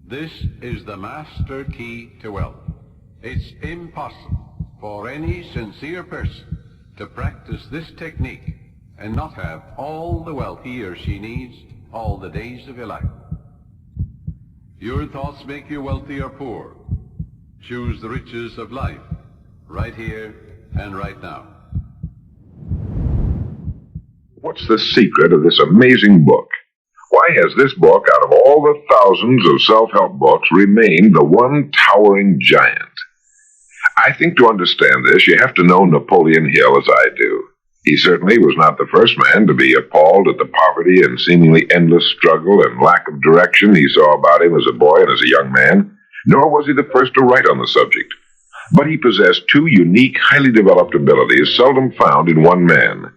This is the master key to wealth. It's impossible for any sincere person to practice this technique and not have all the wealth he or she needs all the days of your life. Your thoughts make you wealthy or poor. Choose the riches of life right here and right now. What's the secret of this amazing book? Why has this book, out of all the thousands of self-help books, remained the one towering giant? I think to understand this, you have to know Napoleon Hill as I do. He certainly was not the first man to be appalled at the poverty and seemingly endless struggle and lack of direction he saw about him as a boy and as a young man, nor was he the first to write on the subject. But he possessed two unique, highly developed abilities seldom found in one man.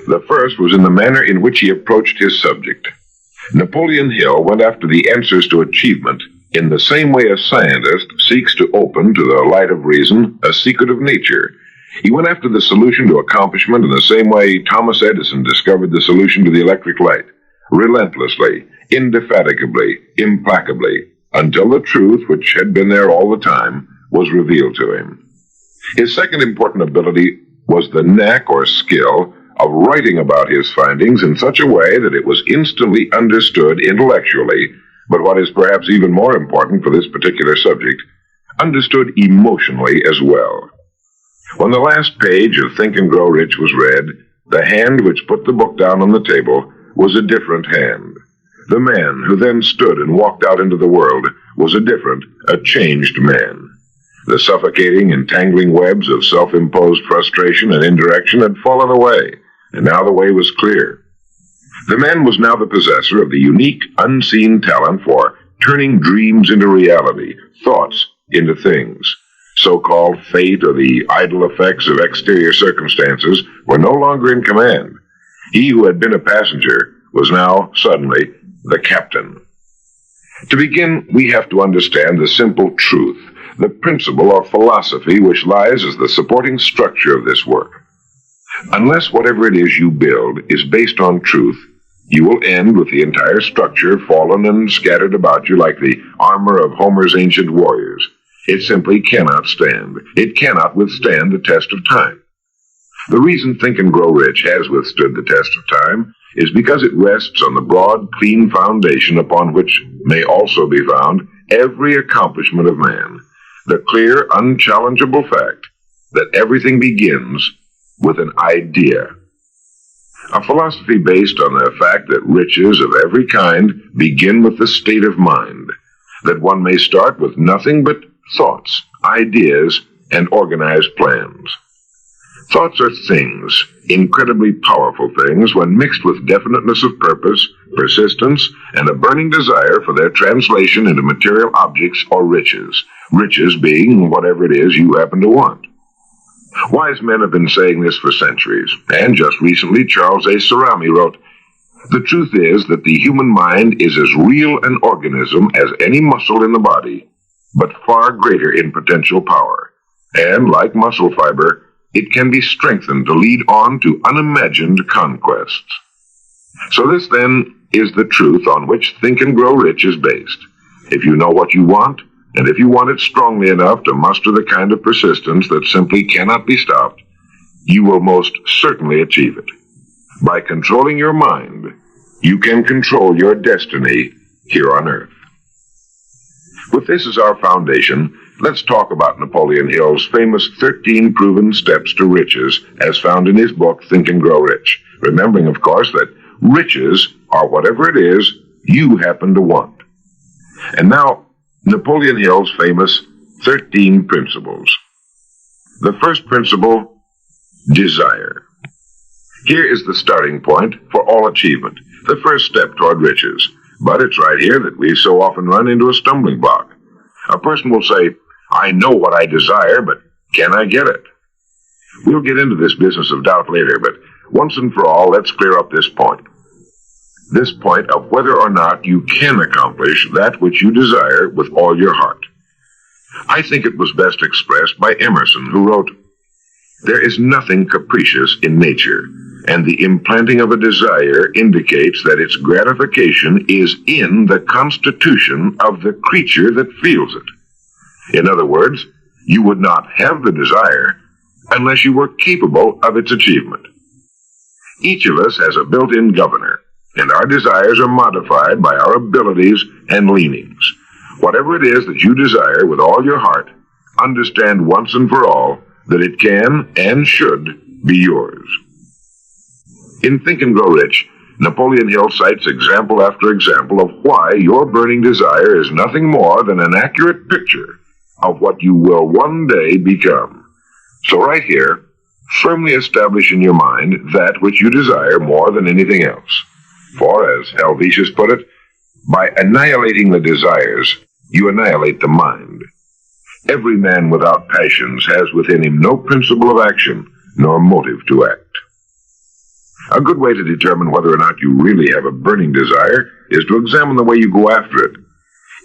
The first was in the manner in which he approached his subject. Napoleon Hill went after the answers to achievement in the same way a scientist seeks to open to the light of reason a secret of nature. He went after the solution to accomplishment in the same way Thomas Edison discovered the solution to the electric light, relentlessly, indefatigably, implacably, until the truth, which had been there all the time, was revealed to him. His second important ability was the knack or skill of writing about his findings in such a way that it was instantly understood intellectually, but what is perhaps even more important for this particular subject, understood emotionally as well. When the last page of Think and Grow Rich was read, the hand which put the book down on the table was a different hand. The man who then stood and walked out into the world was a changed man. The suffocating, entangling webs of self-imposed frustration and indirection had fallen away, and now the way was clear. The man was now the possessor of the unique, unseen talent for turning dreams into reality, thoughts into things. So-called fate or the idle effects of exterior circumstances were no longer in command. He who had been a passenger was now, suddenly, the captain. To begin, we have to understand the simple truth, the principle or philosophy which lies as the supporting structure of this work. Unless whatever it is you build is based on truth, you will end with the entire structure fallen and scattered about you like the armor of Homer's ancient warriors. It simply cannot stand. It cannot withstand the test of time. The reason Think and Grow Rich has withstood the test of time is because it rests on the broad, clean foundation upon which may also be found every accomplishment of man, the clear, unchallengeable fact that everything begins with an idea. A philosophy based on the fact that riches of every kind begin with the state of mind, that one may start with nothing but thoughts, ideas, and organized plans. Thoughts are things, incredibly powerful things, when mixed with definiteness of purpose, persistence, and a burning desire for their translation into material objects or riches, riches being whatever it is you happen to want. Wise men have been saying this for centuries, and just recently Charles A. Cerami wrote, "The truth is that the human mind is as real an organism as any muscle in the body, but far greater in potential power, and like muscle fiber, it can be strengthened to lead on to unimagined conquests." So this, then, is the truth on which Think and Grow Rich is based. If you know what you want, and if you want it strongly enough to muster the kind of persistence that simply cannot be stopped, you will most certainly achieve it. By controlling your mind, you can control your destiny here on earth. With this as our foundation, let's talk about Napoleon Hill's famous 13 proven steps to riches as found in his book, Think and Grow Rich, remembering, of course, that riches are whatever it is you happen to want. And now, Napoleon Hill's famous 13 principles. The first principle, desire. Here is the starting point for all achievement, the first step toward riches. But it's right here that we so often run into a stumbling block. A person will say, "I know what I desire, but can I get it?" We'll get into this business of doubt later, but once and for all, let's clear up this point. This point of whether or not you can accomplish that which you desire with all your heart. I think it was best expressed by Emerson, who wrote, There is nothing capricious in nature, and the implanting of a desire indicates that its gratification is in the constitution of the creature that feels it. In other words, you would not have the desire unless you were capable of its achievement. Each of us has a built-in governor, and our desires are modified by our abilities and leanings. Whatever it is that you desire with all your heart, understand once and for all that it can and should be yours. In Think and Grow Rich, Napoleon Hill cites example after example of why your burning desire is nothing more than an accurate picture of what you will one day become. So right here, firmly establish in your mind that which you desire more than anything else. For, as Helvetius put it, by annihilating the desires, you annihilate the mind. Every man without passions has within him no principle of action, nor motive to act. A good way to determine whether or not you really have a burning desire is to examine the way you go after it.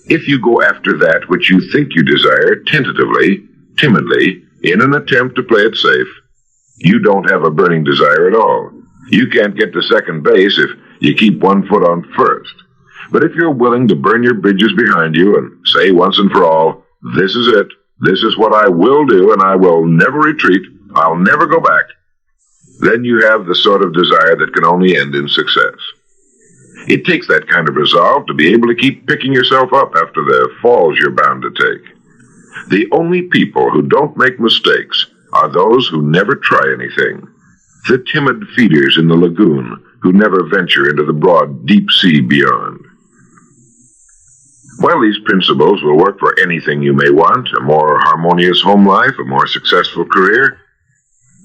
If you go after that which you think you desire tentatively, timidly, in an attempt to play it safe, you don't have a burning desire at all. You can't get to second base if you keep one foot on first. But if you're willing to burn your bridges behind you and say once and for all, this is it, this is what I will do, and I will never retreat, I'll never go back, then you have the sort of desire that can only end in success. It takes that kind of resolve to be able to keep picking yourself up after the falls you're bound to take. The only people who don't make mistakes are those who never try anything. The timid feeders in the lagoon who never venture into the broad, deep sea beyond. While these principles will work for anything you may want, a more harmonious home life, a more successful career,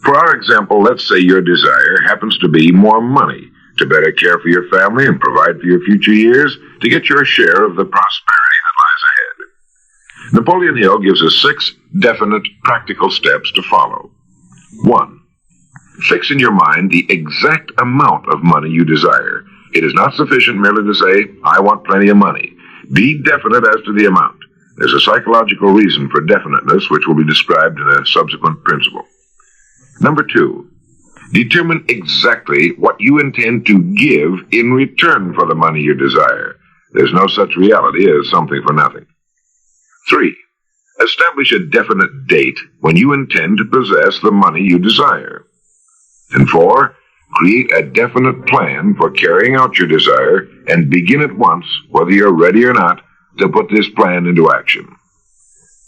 for our example, let's say your desire happens to be more money, to better care for your family and provide for your future years, to get your share of the prosperity that lies ahead. Napoleon Hill gives us 6 definite, practical steps to follow. 1. Fix in your mind the exact amount of money you desire. It is not sufficient merely to say, I want plenty of money. Be definite as to the amount. There's a psychological reason for definiteness, which will be described in a subsequent principle. Number 2, determine exactly what you intend to give in return for the money you desire. There's no such reality as something for nothing. 3, establish a definite date when you intend to possess the money you desire. And 4, create a definite plan for carrying out your desire and begin at once, whether you're ready or not, to put this plan into action.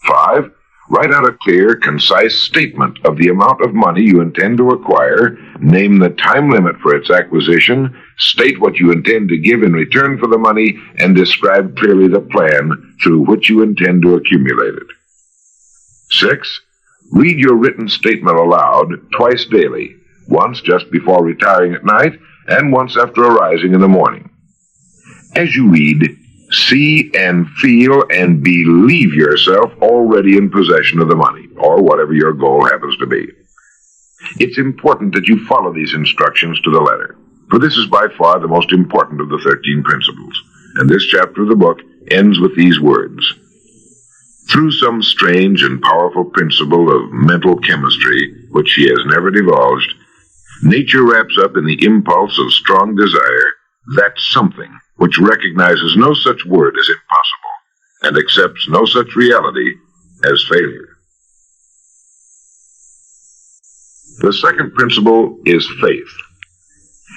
5, write out a clear, concise statement of the amount of money you intend to acquire, name the time limit for its acquisition, state what you intend to give in return for the money, and describe clearly the plan through which you intend to accumulate it. 6, read your written statement aloud twice daily, once just before retiring at night, and once after arising in the morning. As you read, see and feel and believe yourself already in possession of the money, or whatever your goal happens to be. It's important that you follow these instructions to the letter, for this is by far the most important of the 13 principles, and this chapter of the book ends with these words. Through some strange and powerful principle of mental chemistry, which she has never divulged, nature wraps up in the impulse of strong desire that something which recognizes no such word as impossible and accepts no such reality as failure. The second principle is faith.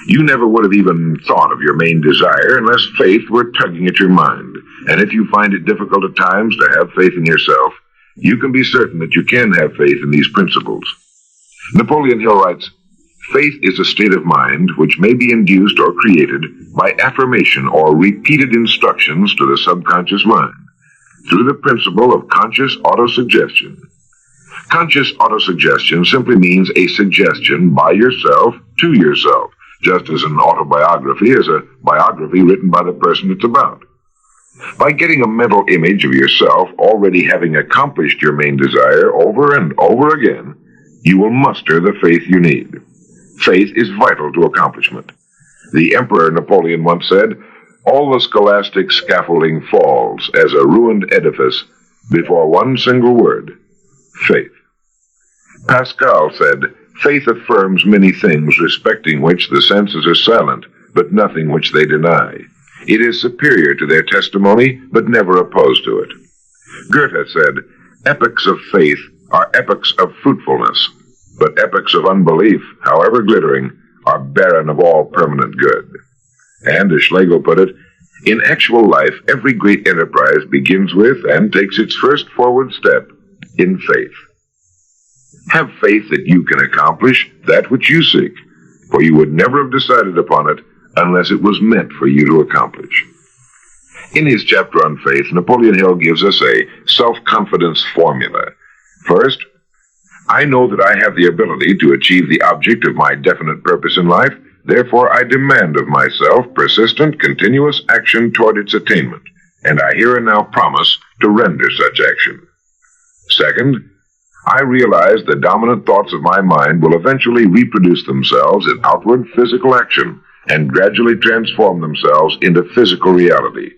You never would have even thought of your main desire unless faith were tugging at your mind. And if you find it difficult at times to have faith in yourself, you can be certain that you can have faith in these principles. Napoleon Hill writes, faith is a state of mind which may be induced or created by affirmation or repeated instructions to the subconscious mind through the principle of conscious autosuggestion. Conscious autosuggestion simply means a suggestion by yourself to yourself, just as an autobiography is a biography written by the person it's about. By getting a mental image of yourself already having accomplished your main desire over and over again, you will muster the faith you need. Faith is vital to accomplishment. The Emperor Napoleon once said, all the scholastic scaffolding falls as a ruined edifice before one single word, faith. Pascal said, "Faith affirms many things respecting which the senses are silent, but nothing which they deny. It is superior to their testimony, but never opposed to it." Goethe said, "Epochs of faith are epochs of fruitfulness, but epochs of unbelief, however glittering, are barren of all permanent good." And, as Schlegel put it, "In actual life, every great enterprise begins with and takes its first forward step in faith." Have faith that you can accomplish that which you seek, for you would never have decided upon it unless it was meant for you to accomplish. In his chapter on faith, Napoleon Hill gives us a self-confidence formula. First, I know that I have the ability to achieve the object of my definite purpose in life, therefore I demand of myself persistent, continuous action toward its attainment, and I here and now promise to render such action. Second, I realize the dominant thoughts of my mind will eventually reproduce themselves in outward physical action and gradually transform themselves into physical reality.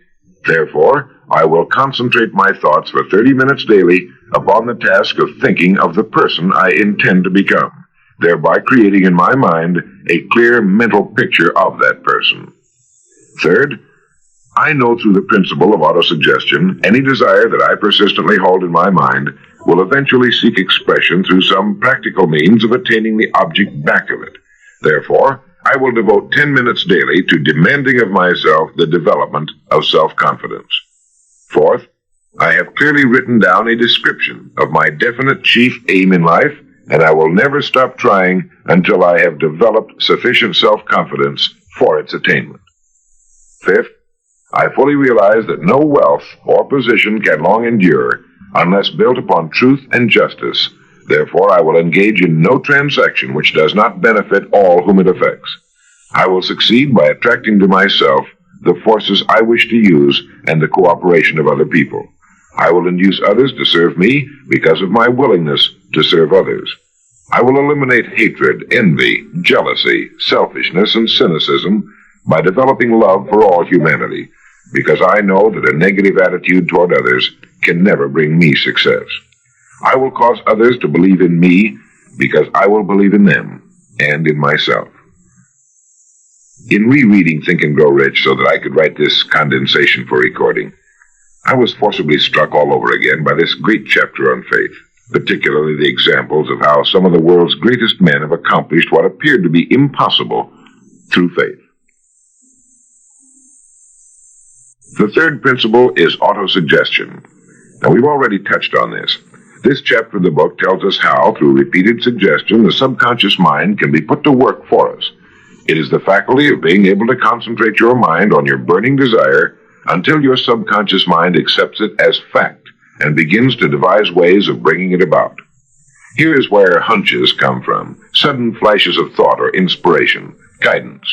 Therefore, I will concentrate my thoughts for 30 minutes daily upon the task of thinking of the person I intend to become, thereby creating in my mind a clear mental picture of that person. Third, I know through the principle of autosuggestion, any desire that I persistently hold in my mind will eventually seek expression through some practical means of attaining the object back of it. Therefore, I will devote 10 minutes daily to demanding of myself the development of self-confidence. Fourth, I have clearly written down a description of my definite chief aim in life, and I will never stop trying until I have developed sufficient self-confidence for its attainment. Fifth, I fully realize that no wealth or position can long endure unless built upon truth and justice. Therefore, I will engage in no transaction which does not benefit all whom it affects. I will succeed by attracting to myself the forces I wish to use and the cooperation of other people. I will induce others to serve me because of my willingness to serve others. I will eliminate hatred, envy, jealousy, selfishness, and cynicism by developing love for all humanity, because I know that a negative attitude toward others can never bring me success. I will cause others to believe in me because I will believe in them and in myself. In rereading Think and Grow Rich so that I could write this condensation for recording, I was forcibly struck all over again by this great chapter on faith, particularly the examples of how some of the world's greatest men have accomplished what appeared to be impossible through faith. The third principle is autosuggestion. Now, we've already touched on this. This chapter of the book tells us how, through repeated suggestion, the subconscious mind can be put to work for us. It is the faculty of being able to concentrate your mind on your burning desire until your subconscious mind accepts it as fact and begins to devise ways of bringing it about. Here is where hunches come from, sudden flashes of thought or inspiration, guidance.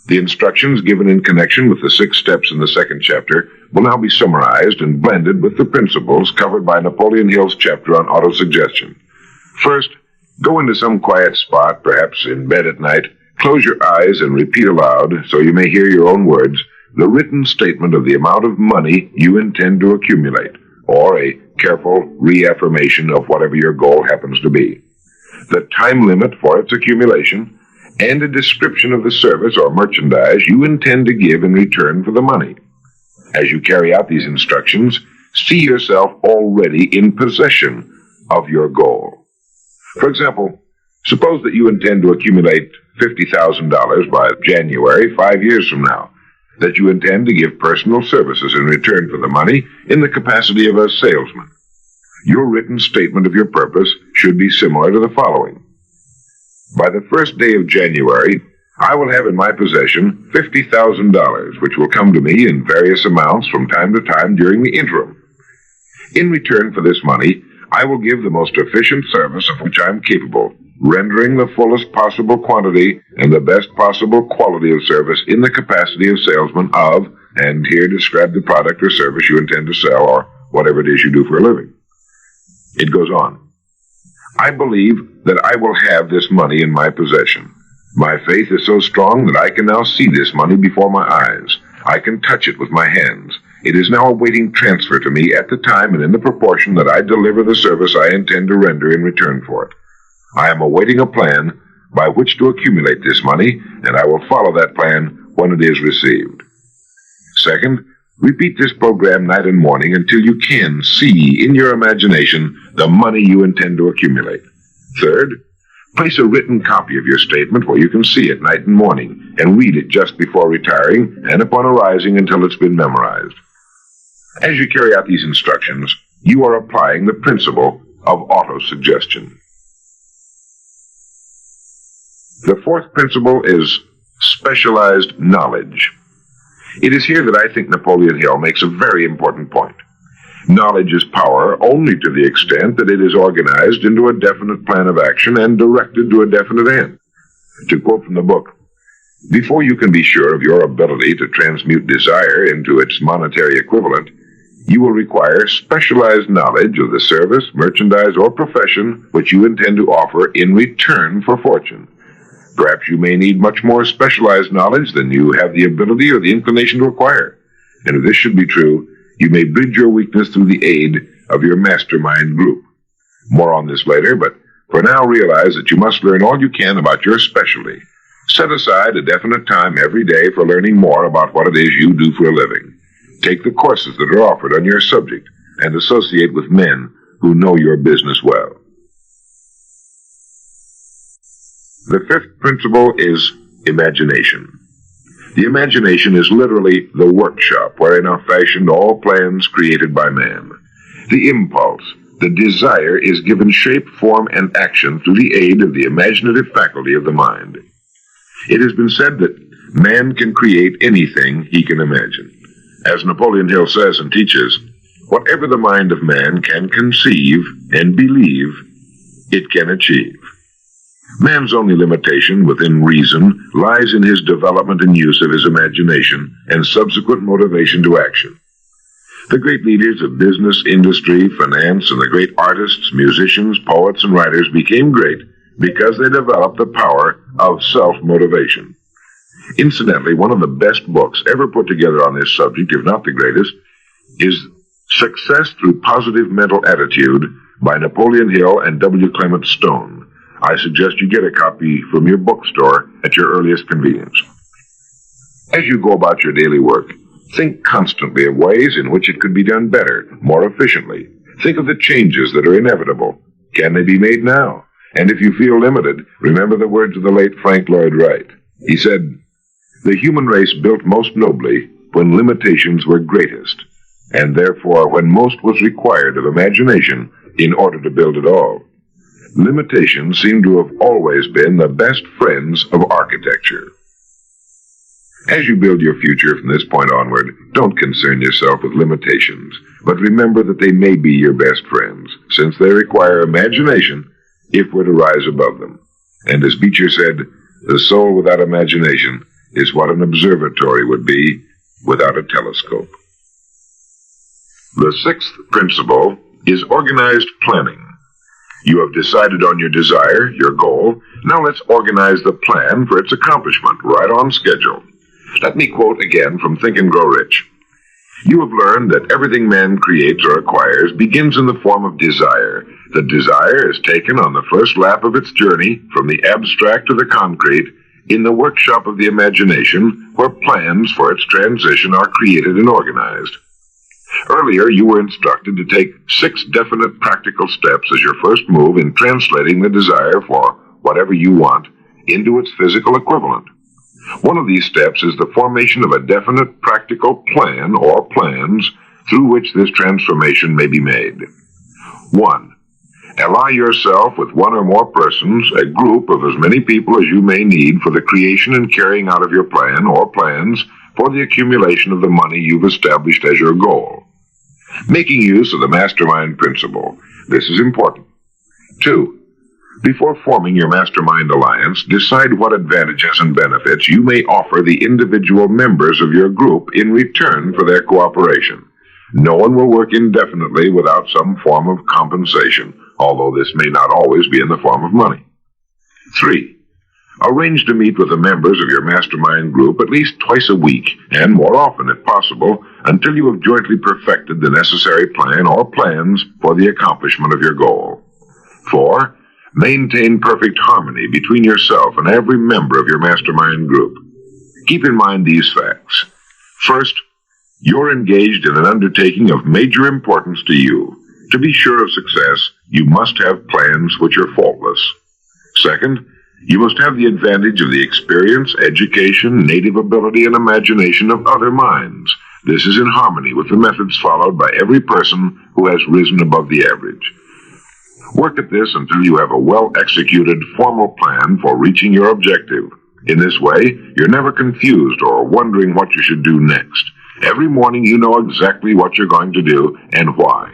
The instructions given in connection with the 6 steps in the second chapter will now be summarized and blended with the principles covered by Napoleon Hill's chapter on autosuggestion. First, go into some quiet spot, perhaps in bed at night, close your eyes and repeat aloud, so you may hear your own words, the written statement of the amount of money you intend to accumulate, or a careful reaffirmation of whatever your goal happens to be, the time limit for its accumulation, and a description of the service or merchandise you intend to give in return for the money. As you carry out these instructions, see yourself already in possession of your goal. For example, suppose that you intend to accumulate $50,000 by January 5 years from now, that you intend to give personal services in return for the money in the capacity of a salesman. Your written statement of your purpose should be similar to the following. By the first day of January, I will have in my possession $50,000, which will come to me in various amounts from time to time during the interim. In return for this money, I will give the most efficient service of which I am capable, rendering the fullest possible quantity and the best possible quality of service in the capacity of salesman of, and here describe the product or service you intend to sell or whatever it is you do for a living. It goes on. I believe that I will have this money in my possession. My faith is so strong that I can now see this money before my eyes. I can touch it with my hands. It is now awaiting transfer to me at the time and in the proportion that I deliver the service I intend to render in return for it. I am awaiting a plan by which to accumulate this money, and I will follow that plan when it is received. Second, repeat this program night and morning until you can see in your imagination the money you intend to accumulate. Third, place a written copy of your statement where you can see it night and morning and read it just before retiring and upon arising until it's been memorized. As you carry out these instructions, you are applying the principle of autosuggestion. The fourth principle is specialized knowledge. It is here that I think Napoleon Hill makes a very important point. Knowledge is power only to the extent that it is organized into a definite plan of action and directed to a definite end. To quote from the book, before you can be sure of your ability to transmute desire into its monetary equivalent, you will require specialized knowledge of the service, merchandise, or profession which you intend to offer in return for fortune. Perhaps you may need much more specialized knowledge than you have the ability or the inclination to acquire. And if this should be true, you may bridge your weakness through the aid of your mastermind group. More on this later, but for now realize that you must learn all you can about your specialty. Set aside a definite time every day for learning more about what it is you do for a living. Take the courses that are offered on your subject and associate with men who know your business well. The fifth principle is imagination. The imagination is literally the workshop wherein are fashioned all plans created by man. The impulse, the desire, is given shape, form, and action through the aid of the imaginative faculty of the mind. It has been said that man can create anything he can imagine. As Napoleon Hill says and teaches, whatever the mind of man can conceive and believe, it can achieve. Man's only limitation within reason lies in his development and use of his imagination and subsequent motivation to action. The great leaders of business, industry, finance, and the great artists, musicians, poets, and writers became great because they developed the power of self-motivation. Incidentally, one of the best books ever put together on this subject, if not the greatest, is Success Through Positive Mental Attitude by Napoleon Hill and W. Clement Stone. I suggest you get a copy from your bookstore at your earliest convenience. As you go about your daily work, think constantly of ways in which it could be done better, more efficiently. Think of the changes that are inevitable. Can they be made now? And if you feel limited, remember the words of the late Frank Lloyd Wright. He said, "The human race built most nobly when limitations were greatest, and therefore when most was required of imagination in order to build it all. Limitations seem to have always been the best friends of architecture." As you build your future from this point onward, don't concern yourself with limitations, but remember that they may be your best friends, since they require imagination if we're to rise above them. And as Beecher said, the soul without imagination is what an observatory would be without a telescope. The sixth principle is organized planning. You have decided on your desire, your goal. Now let's organize the plan for its accomplishment, right on schedule. Let me quote again from Think and Grow Rich. You have learned that everything man creates or acquires begins in the form of desire. The desire is taken on the first lap of its journey from the abstract to the concrete in the workshop of the imagination, where plans for its transition are created and organized. Earlier, you were instructed to take 6 definite practical steps as your first move in translating the desire for whatever you want into its physical equivalent. One of these steps is the formation of a definite practical plan or plans through which this transformation may be made. 1. Ally yourself with one or more persons, a group of as many people as you may need for the creation and carrying out of your plan or plans for the accumulation of the money you've established as your goal. Making use of the mastermind principle. This is important. 2. Before forming your mastermind alliance, decide what advantages and benefits you may offer the individual members of your group in return for their cooperation. No one will work indefinitely without some form of compensation, although this may not always be in the form of money. 3. Arrange to meet with the members of your mastermind group at least twice a week, and more often if possible, until you have jointly perfected the necessary plan or plans for the accomplishment of your goal. 4. Maintain perfect harmony between yourself and every member of your mastermind group. Keep in mind these facts. First, you're engaged in an undertaking of major importance to you. To be sure of success, you must have plans which are faultless. Second, you must have the advantage of the experience, education, native ability, and imagination of other minds. This is in harmony with the methods followed by every person who has risen above the average. Work at this until you have a well-executed, formal plan for reaching your objective. In this way, you're never confused or wondering what you should do next. Every morning you know exactly what you're going to do and why.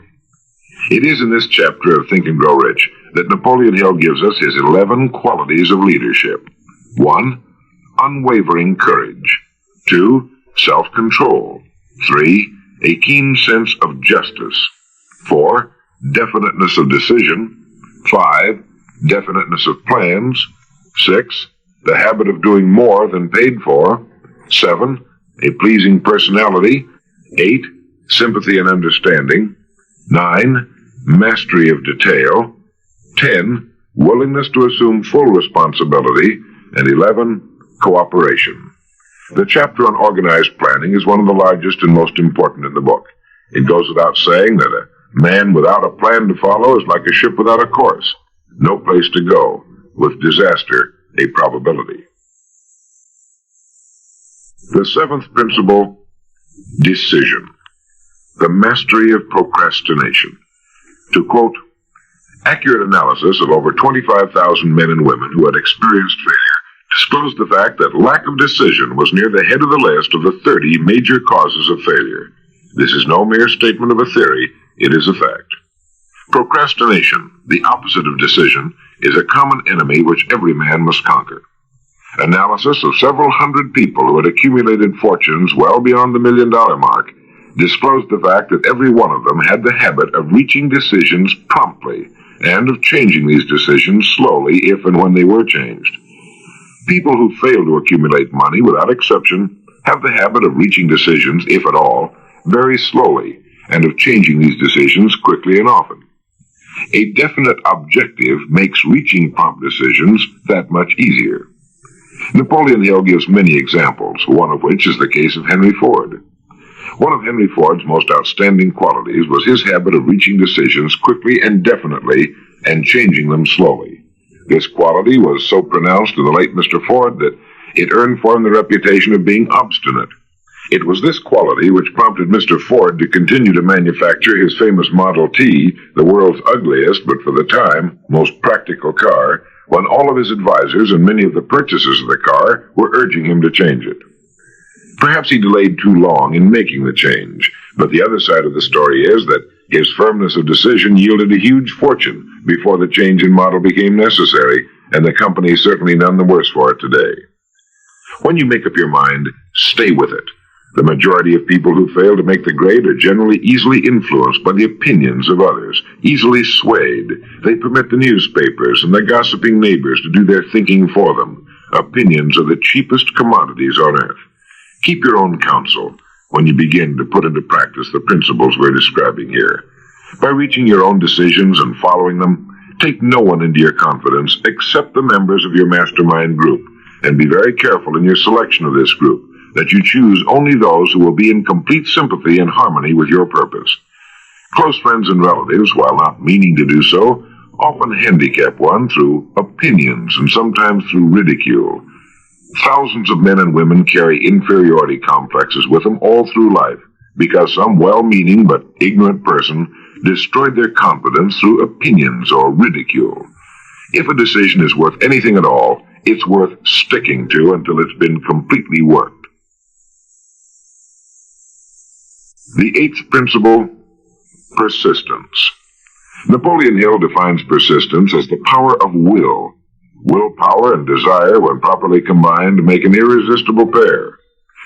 It is in this chapter of Think and Grow Rich that Napoleon Hill gives us his 11 qualities of leadership. 1. Unwavering courage. 2. Self-control. 3. A keen sense of justice. 4. Definiteness of decision. 5. Definiteness of plans. 6. The habit of doing more than paid for. 7. A pleasing personality. 8. Sympathy and understanding. 9. Mastery of detail. 10. Willingness to assume full responsibility. And 11. Cooperation. The chapter on organized planning is one of the largest and most important in the book. It goes without saying that a man without a plan to follow is like a ship without a course. No place to go, with disaster a probability. The 7th principle, decision. The mastery of procrastination. To quote, accurate analysis of over 25,000 men and women who had experienced failure disclosed the fact that lack of decision was near the head of the list of the 30 major causes of failure. This is no mere statement of a theory, it is a fact. Procrastination, the opposite of decision, is a common enemy which every man must conquer. Analysis of several hundred people who had accumulated fortunes well beyond the $1 million mark disclosed the fact that every one of them had the habit of reaching decisions promptly and of changing these decisions slowly if and when they were changed. People who fail to accumulate money, without exception, have the habit of reaching decisions, if at all, very slowly, and of changing these decisions quickly and often. A definite objective makes reaching prompt decisions that much easier. Napoleon Hill gives many examples, one of which is the case of Henry Ford. One of Henry Ford's most outstanding qualities was his habit of reaching decisions quickly and definitely and changing them slowly. This quality was so pronounced in the late Mr. Ford that it earned for him the reputation of being obstinate. It was this quality which prompted Mr. Ford to continue to manufacture his famous Model T, the world's ugliest but for the time most practical car, when all of his advisors and many of the purchasers of the car were urging him to change it. Perhaps he delayed too long in making the change, but the other side of the story is that his firmness of decision yielded a huge fortune before the change in model became necessary, and the company is certainly none the worse for it today. When you make up your mind, stay with it. The majority of people who fail to make the grade are generally easily influenced by the opinions of others, easily swayed. They permit the newspapers and the gossiping neighbors to do their thinking for them. Opinions are the cheapest commodities on earth. Keep your own counsel when you begin to put into practice the principles we're describing here. By reaching your own decisions and following them, take no one into your confidence except the members of your mastermind group, and be very careful in your selection of this group, that you choose only those who will be in complete sympathy and harmony with your purpose. Close friends and relatives, while not meaning to do so, often handicap one through opinions and sometimes through ridicule. Thousands of men and women carry inferiority complexes with them all through life because some well-meaning but ignorant person destroyed their confidence through opinions or ridicule. If a decision is worth anything at all, it's worth sticking to until it's been completely worked. The 8th principle, persistence. Napoleon Hill defines persistence as the power of will. Willpower and desire, when properly combined, make an irresistible pair.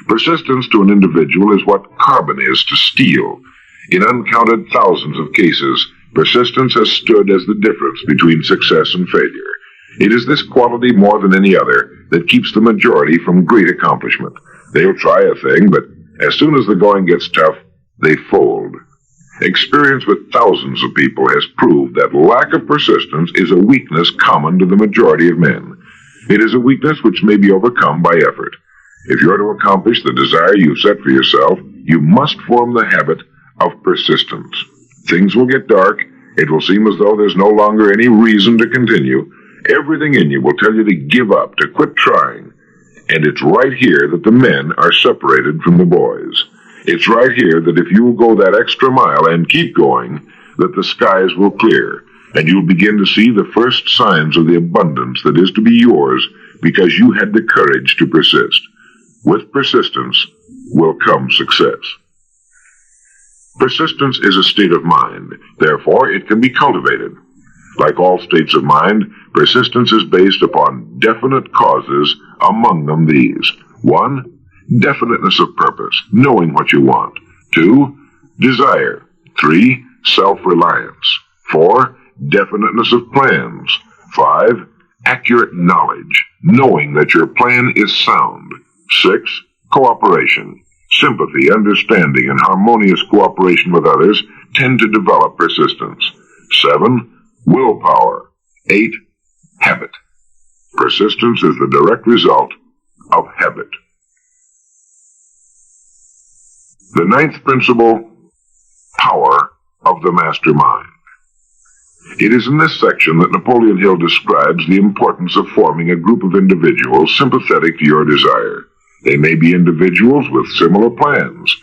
Persistence to an individual is what carbon is to steel. In uncounted thousands of cases, persistence has stood as the difference between success and failure. It is this quality more than any other that keeps the majority from great accomplishment. They'll try a thing, but as soon as the going gets tough, they fold. Experience with thousands of people has proved that lack of persistence is a weakness common to the majority of men. It is a weakness which may be overcome by effort. If you're to accomplish the desire you've set for yourself, you must form the habit of persistence. Things will get dark. It will seem as though there's no longer any reason to continue. Everything in you will tell you to give up, to quit trying. And it's right here that the men are separated from the boys. It's right here that if you will go that extra mile and keep going, that the skies will clear, and you'll begin to see the first signs of the abundance that is to be yours because you had the courage to persist. With persistence will come success. Persistence is a state of mind. Therefore, it can be cultivated. Like all states of mind, persistence is based upon definite causes, among them these. 1. Definiteness of purpose, knowing what you want. 2. Desire. 3. Self-reliance. 4. Definiteness of plans. 5. Accurate knowledge, knowing that your plan is sound. 6. Cooperation. Sympathy, understanding, and harmonious cooperation with others tend to develop persistence. 7. Willpower. 8. Habit. Persistence is the direct result of habit. The ninth principle, power of the mastermind. It is in this section that Napoleon Hill describes the importance of forming a group of individuals sympathetic to your desire. They may be individuals with similar plans.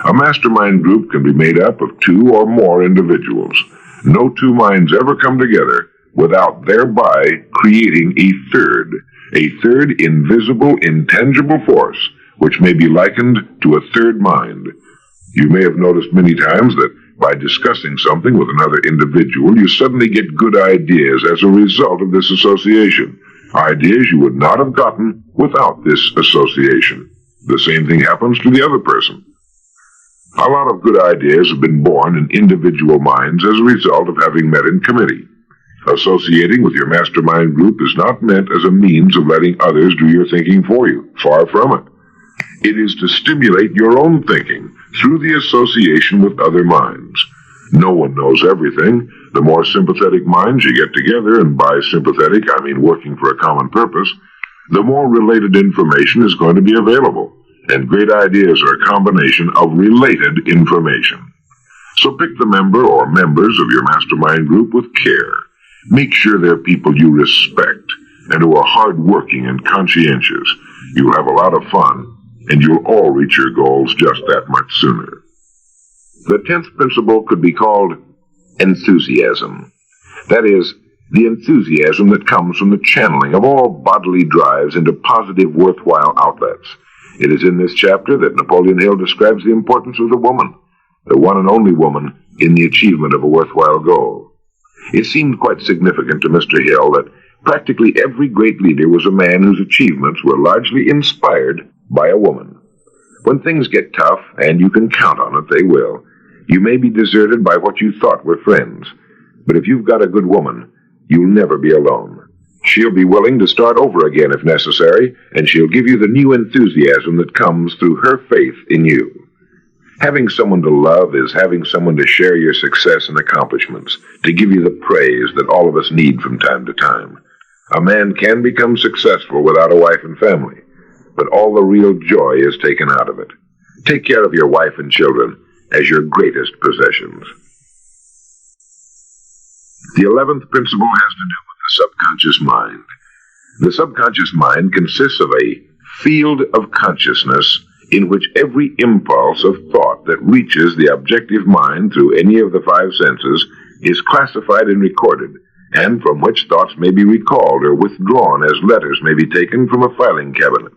A mastermind group can be made up of 2 or more individuals. No 2 minds ever come together without thereby creating a third invisible, intangible force, which may be likened to a third mind. You may have noticed many times that by discussing something with another individual, you suddenly get good ideas as a result of this association. Ideas you would not have gotten without this association. The same thing happens to the other person. A lot of good ideas have been born in individual minds as a result of having met in committee. Associating with your mastermind group is not meant as a means of letting others do your thinking for you. Far from it. It is to stimulate your own thinking through the association with other minds. No one knows everything. The more sympathetic minds you get together, and by sympathetic I mean working for a common purpose, the more related information is going to be available. And great ideas are a combination of related information. So pick the member or members of your mastermind group with care. Make sure they're people you respect and who are hard-working and conscientious. You'll have a lot of fun, and you'll all reach your goals just that much sooner. The 10th principle could be called enthusiasm. That is, the enthusiasm that comes from the channeling of all bodily drives into positive, worthwhile outlets. It is in this chapter that Napoleon Hill describes the importance of the woman, the one and only woman, in the achievement of a worthwhile goal. It seemed quite significant to Mr. Hill that practically every great leader was a man whose achievements were largely inspired by a woman. When things get tough, and you can count on it, they will, you may be deserted by what you thought were friends. But if you've got a good woman, you'll never be alone. She'll be willing to start over again if necessary, and she'll give you the new enthusiasm that comes through her faith in you. Having someone to love is having someone to share your success and accomplishments, to give you the praise that all of us need from time to time. A man can become successful without a wife and family, but all the real joy is taken out of it. Take care of your wife and children as your greatest possessions. The 11th principle has to do with the subconscious mind. The subconscious mind consists of a field of consciousness in which every impulse of thought that reaches the objective mind through any of the 5 senses is classified and recorded, and from which thoughts may be recalled or withdrawn as letters may be taken from a filing cabinet.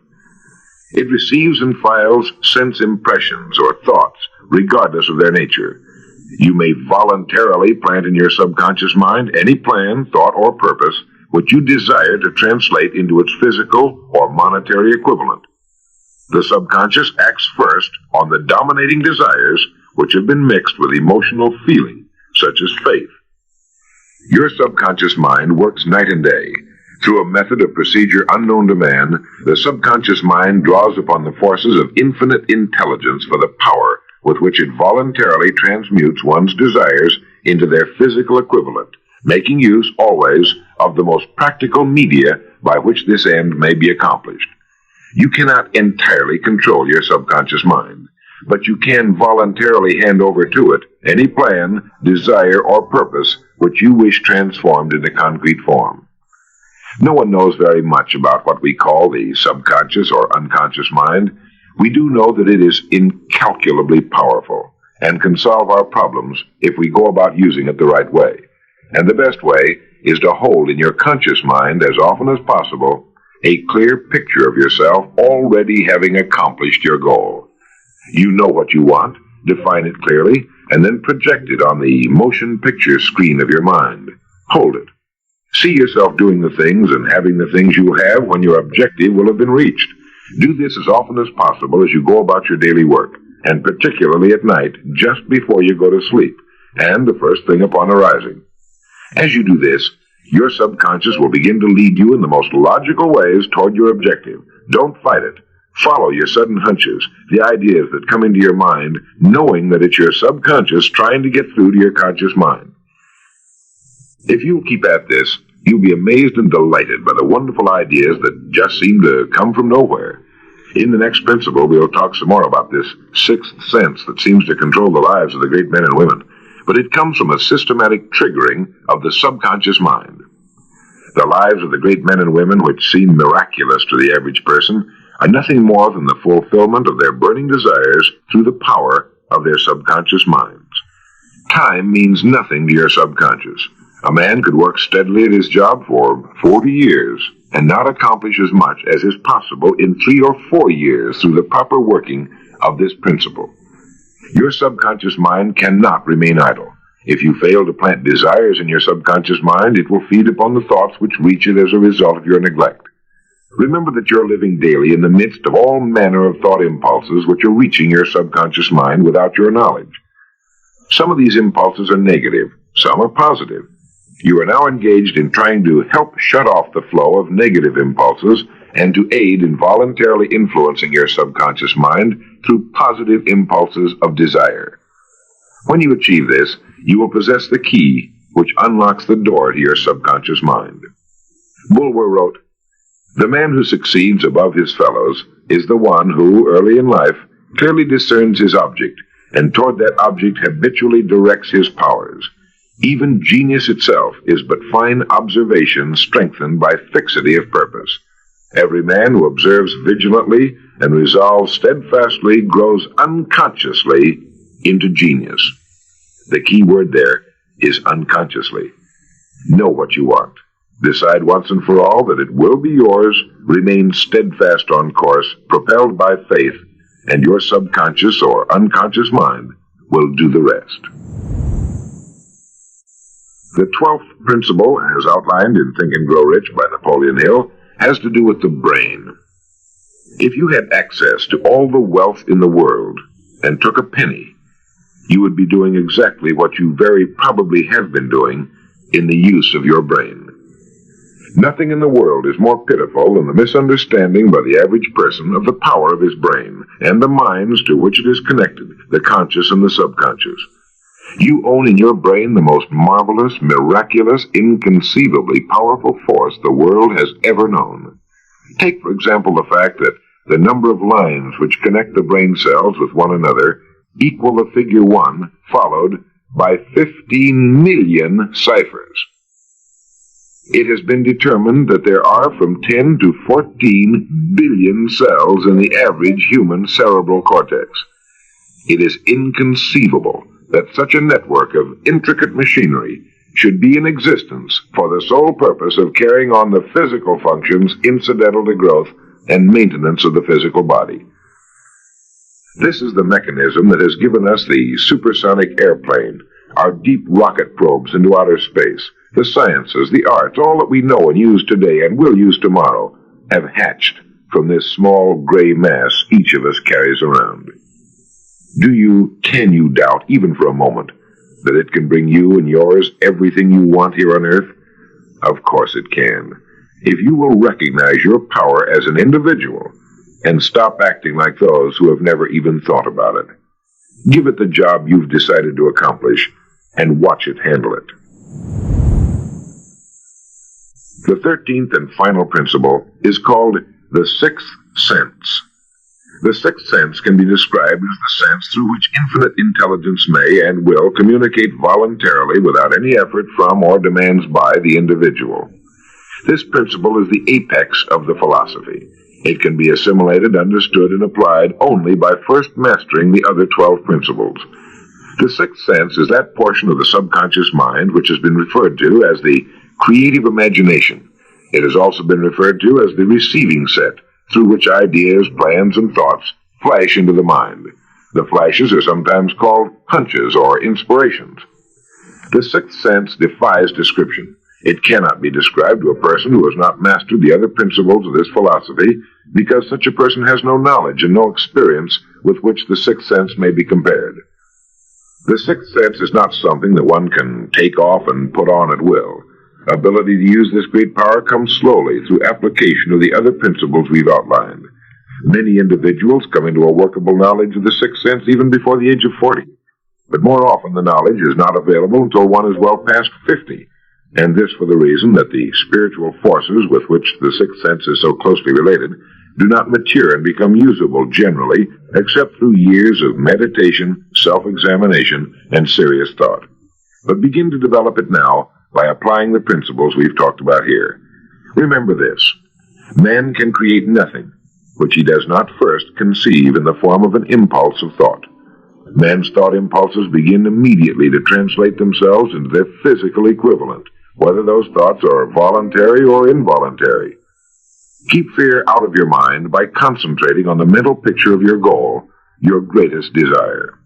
It receives and files sense impressions or thoughts, regardless of their nature. You may voluntarily plant in your subconscious mind any plan, thought, or purpose which you desire to translate into its physical or monetary equivalent. The subconscious acts first on the dominating desires which have been mixed with emotional feeling, such as faith. Your subconscious mind works night and day. Through a method of procedure unknown to man, the subconscious mind draws upon the forces of infinite intelligence for the power with which it voluntarily transmutes one's desires into their physical equivalent, making use always of the most practical media by which this end may be accomplished. You cannot entirely control your subconscious mind, but you can voluntarily hand over to it any plan, desire, or purpose which you wish transformed into concrete form. No one knows very much about what we call the subconscious or unconscious mind. We do know that it is incalculably powerful and can solve our problems if we go about using it the right way. And the best way is to hold in your conscious mind as often as possible a clear picture of yourself already having accomplished your goal. You know what you want, define it clearly, and then project it on the motion picture screen of your mind. Hold it. See yourself doing the things and having the things you have when your objective will have been reached. Do this as often as possible as you go about your daily work, and particularly at night, just before you go to sleep, and the first thing upon arising. As you do this, your subconscious will begin to lead you in the most logical ways toward your objective. Don't fight it. Follow your sudden hunches, the ideas that come into your mind, knowing that it's your subconscious trying to get through to your conscious mind. If you'll keep at this, you'll be amazed and delighted by the wonderful ideas that just seem to come from nowhere. In the next principle, we'll talk some more about this sixth sense that seems to control the lives of the great men and women, but it comes from a systematic triggering of the subconscious mind. The lives of the great men and women, which seem miraculous to the average person, are nothing more than the fulfillment of their burning desires through the power of their subconscious minds. Time means nothing to your subconscious. A man could work steadily at his job for 40 years and not accomplish as much as is possible in 3 or 4 years through the proper working of this principle. Your subconscious mind cannot remain idle. If you fail to plant desires in your subconscious mind, it will feed upon the thoughts which reach it as a result of your neglect. Remember that you're living daily in the midst of all manner of thought impulses which are reaching your subconscious mind without your knowledge. Some of these impulses are negative, some are positive. You are now engaged in trying to help shut off the flow of negative impulses and to aid in voluntarily influencing your subconscious mind through positive impulses of desire. When you achieve this, you will possess the key which unlocks the door to your subconscious mind. Bulwer wrote, "The man who succeeds above his fellows is the one who, early in life, clearly discerns his object, and toward that object habitually directs his powers. Even genius itself is but fine observation strengthened by fixity of purpose. Every man who observes vigilantly and resolves steadfastly grows unconsciously into genius." The key word there is unconsciously. Know what you want. Decide once and for all that it will be yours, remain steadfast on course, propelled by faith, and your subconscious or unconscious mind will do the rest. The 12th principle, as outlined in Think and Grow Rich by Napoleon Hill, has to do with the brain. If you had access to all the wealth in the world and took a penny, you would be doing exactly what you very probably have been doing in the use of your brain. Nothing in the world is more pitiful than the misunderstanding by the average person of the power of his brain and the minds to which it is connected, the conscious and the subconscious. You own in your brain the most marvelous, miraculous, inconceivably powerful force the world has ever known. Take, for example, the fact that the number of lines which connect the brain cells with one another equal the figure 1, followed by 15 million ciphers. It has been determined that there are from 10 to 14 billion cells in the average human cerebral cortex. It is inconceivable that such a network of intricate machinery should be in existence for the sole purpose of carrying on the physical functions incidental to growth and maintenance of the physical body. This is the mechanism that has given us the supersonic airplane, our deep rocket probes into outer space, the sciences, the arts, all that we know and use today and will use tomorrow, have hatched from this small gray mass each of us carries around. Can you doubt, even for a moment, that it can bring you and yours everything you want here on Earth? Of course it can. If you will recognize your power as an individual and stop acting like those who have never even thought about it. Give it the job you've decided to accomplish, and watch it handle it. The 13th and final principle is called the sixth sense. The sixth sense can be described as the sense through which infinite intelligence may and will communicate voluntarily without any effort from or demands by the individual. This principle is the apex of the philosophy. It can be assimilated, understood, and applied only by first mastering the other 12 principles. The sixth sense is that portion of the subconscious mind which has been referred to as the creative imagination. It has also been referred to as the receiving set, through which ideas, plans, and thoughts flash into the mind. The flashes are sometimes called hunches or inspirations. The sixth sense defies description. It cannot be described to a person who has not mastered the other principles of this philosophy, because such a person has no knowledge and no experience with which the sixth sense may be compared. The sixth sense is not something that one can take off and put on at will. Ability to use this great power comes slowly through application of the other principles we've outlined. Many individuals come into a workable knowledge of the sixth sense even before the age of 40. But more often the knowledge is not available until one is well past 50. And this for the reason that the spiritual forces with which the sixth sense is so closely related do not mature and become usable generally except through years of meditation, self-examination, and serious thought. But begin to develop it now by applying the principles we've talked about here. Remember this: man can create nothing which he does not first conceive in the form of an impulse of thought. Man's thought impulses begin immediately to translate themselves into their physical equivalent, whether those thoughts are voluntary or involuntary. Keep fear out of your mind by concentrating on the mental picture of your goal, your greatest desire.